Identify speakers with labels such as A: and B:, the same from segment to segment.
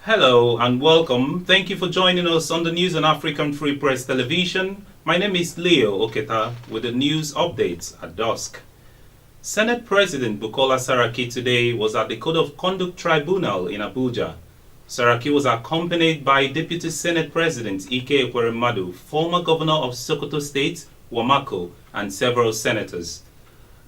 A: Hello and welcome. Thank you for joining us on the News on African Free Press Television. My name is Leo Oketa with the news updates at dusk. Senate President Bukola Saraki today was at the Code of Conduct Tribunal in Abuja. Saraki was accompanied by Deputy Senate President Ike Ekweremadu, former Governor of Sokoto State, Wamako, and several senators.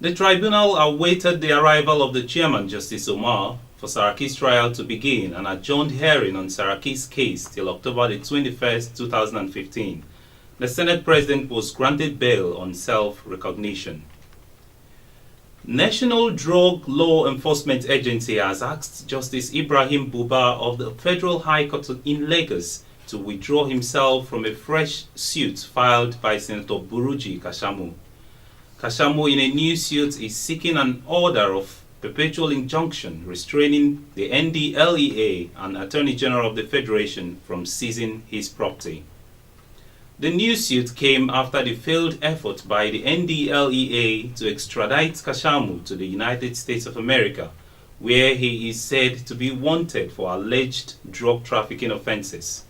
A: The tribunal awaited the arrival of the chairman, Justice Omar, for Saraki's trial to begin and adjourned hearing on Saraki's case till October the 21st, 2015. The Senate President was granted bail on self-recognition. National Drug Law Enforcement Agency has asked Justice Ibrahim Buba of the Federal High Court in Lagos to withdraw himself from a fresh suit filed by Senator Buruji Kashamu. Kashamu, in a new suit, is seeking an order of perpetual injunction restraining the NDLEA and Attorney General of the Federation from seizing his property. The new suit came after the failed effort by the NDLEA to extradite Kashamu to the United States of America, where he is said to be wanted for alleged drug trafficking offenses.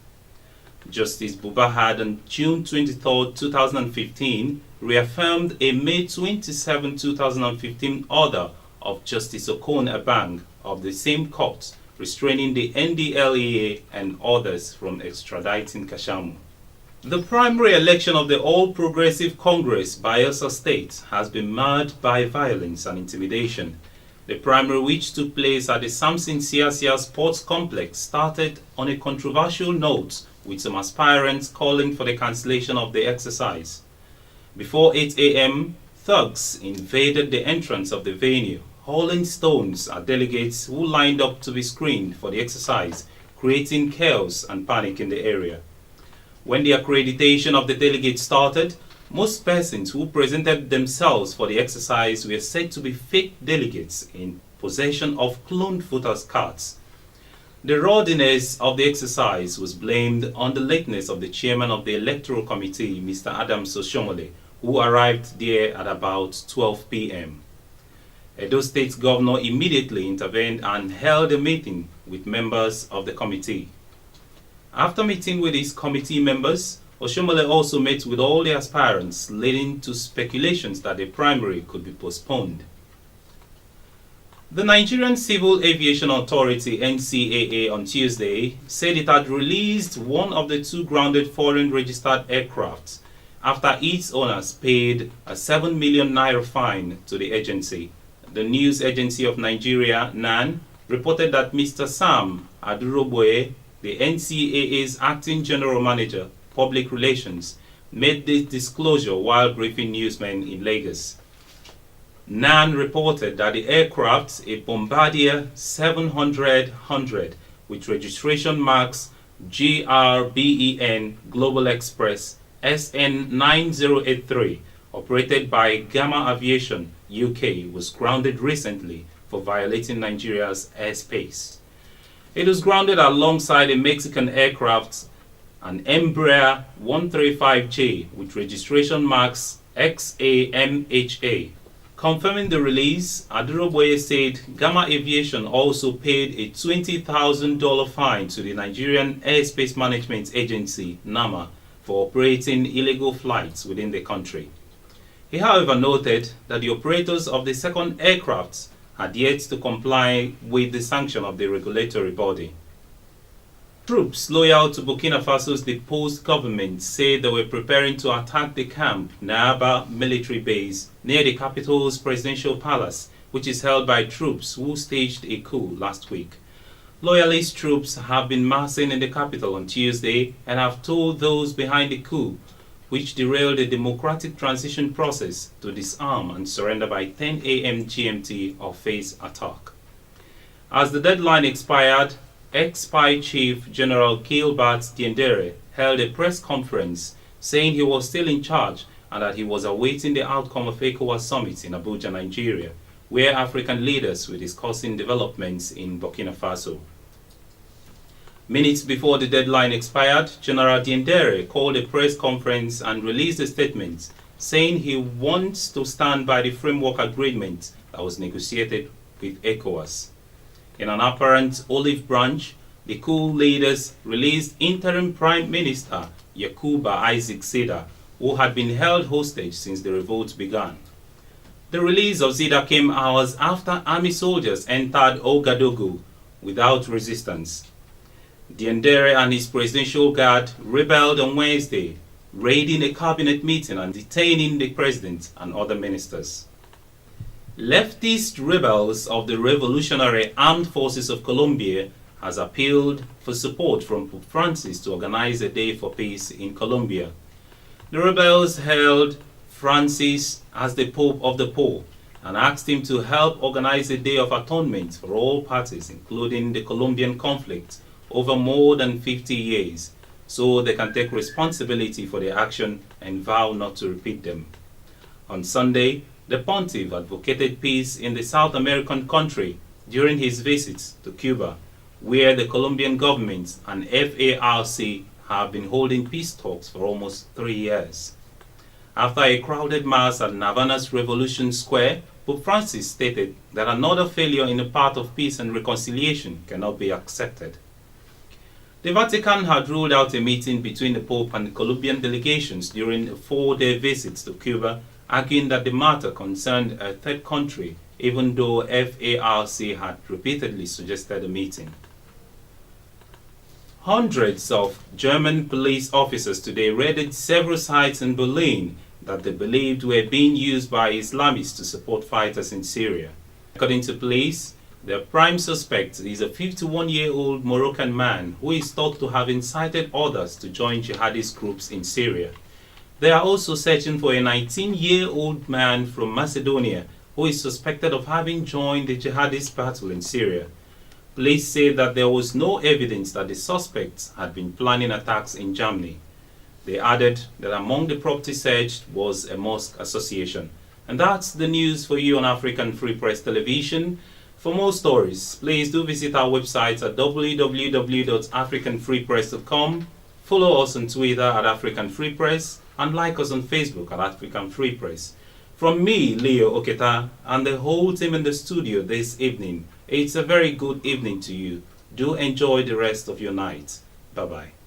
A: Justice Buba had on June 23, 2015, reaffirmed a May 27, 2015 order of Justice Okon Abang of the same court, restraining the NDLEA and others from extraditing Kashamu. The primary election of the All Progressive Congress Bayelsa State has been marred by violence and intimidation. The primary, which took place at the Samson Siasia Sports Complex, started on a controversial note, with some aspirants calling for the cancellation of the exercise. Before 8 a.m., thugs invaded the entrance of the venue, hurling stones at delegates who lined up to be screened for the exercise, creating chaos and panic in the area. When the accreditation of the delegates started, most persons who presented themselves for the exercise were said to be fake delegates in possession of cloned voters' cards. The rowdiness of the exercise was blamed on the lateness of the chairman of the Electoral Committee, Mr. Adam Soshomole, who arrived there at about 12 p.m. Edo State Governor immediately intervened and held a meeting with members of the committee. After meeting with his committee members, Oshomole also met with all the aspirants, leading to speculations that the primary could be postponed. The Nigerian Civil Aviation Authority (NCAA) on Tuesday said it had released one of the two grounded foreign registered aircraft after its owners paid a 7 million naira fine to the agency. The News Agency of Nigeria (NAN) reported that Mr. Sam Aduroboye, the NCAA's acting general manager, public relations, made this disclosure while briefing newsmen in Lagos. NAN reported that the aircraft, a Bombardier 700-100 with registration marks GRBEN Global Express SN9083, operated by Gamma Aviation UK, was grounded recently for violating Nigeria's airspace. It was grounded alongside a Mexican aircraft, an Embraer 135J with registration marks XAMHA. Confirming the release, Aduroboye said Gamma Aviation also paid a $20,000 fine to the Nigerian Airspace Management Agency (NAMA) for operating illegal flights within the country. He, however, noted that the operators of the second aircraft had yet to comply with the sanction of the regulatory body. Troops loyal to Burkina Faso's deposed government say they were preparing to attack the camp Naaba military base near the capital's presidential palace, which is held by troops who staged a coup last week. Loyalist troops have been massing in the capital on Tuesday and have told those behind the coup, which derailed the democratic transition process, to disarm and surrender by 10 a.m. GMT or face attack. As the deadline expired, ex-spy chief General Gilbert Dien-dere held a press conference saying he was still in charge and that he was awaiting the outcome of ECOWAS summit in Abuja, Nigeria, where African leaders were discussing developments in Burkina Faso. Minutes before the deadline expired, General Dien-dere called a press conference and released a statement saying he wants to stand by the framework agreement that was negotiated with ECOWAS. In an apparent olive branch, The coup leaders released interim Prime Minister Yakuba Isaac Seda, who had been held hostage since the revolt began. The release of Zida came hours after army soldiers entered Ouagadougou without resistance. Dien-dere and his presidential guard rebelled on Wednesday, raiding a cabinet meeting and detaining the president and other ministers. Leftist rebels of the Revolutionary Armed Forces of Colombia has appealed for support from Pope Francis to organize a day for peace in Colombia. The rebels hailed Francis as the Pope of the Poor and asked him to help organize a day of atonement for all parties, including the Colombian conflict over more than 50 years, so they can take responsibility for their action and vow not to repeat them. On Sunday, the pontiff advocated peace in the South American country during his visit to Cuba, where the Colombian government and FARC have been holding peace talks for almost 3 years. After a crowded mass at Havana's Revolution Square, Pope Francis stated that another failure in the path of peace and reconciliation cannot be accepted. The Vatican had ruled out a meeting between the Pope and the Colombian delegations during a 4-day visit to Cuba, arguing that the matter concerned a third country, even though FARC had repeatedly suggested a meeting. Hundreds of German police officers today raided several sites in Berlin that they believed were being used by Islamists to support fighters in Syria. According to police, the prime suspect is a 51-year-old Moroccan man who is thought to have incited others to join jihadist groups in Syria. They are also searching for a 19-year-old man from Macedonia who is suspected of having joined the jihadist battle in Syria. Police say that there was no evidence that the suspects had been planning attacks in Germany. They added that among the property searched was a mosque association. And that's the news for you on African Free Press Television. For more stories, please do visit our website at www.africanfreepress.com. Follow us on Twitter at African Free Press and like us on Facebook at African Free Press. From me, Leo Oketa, and the whole team in the studio this evening, it's a very good evening to you. Do enjoy the rest of your night. Bye-bye.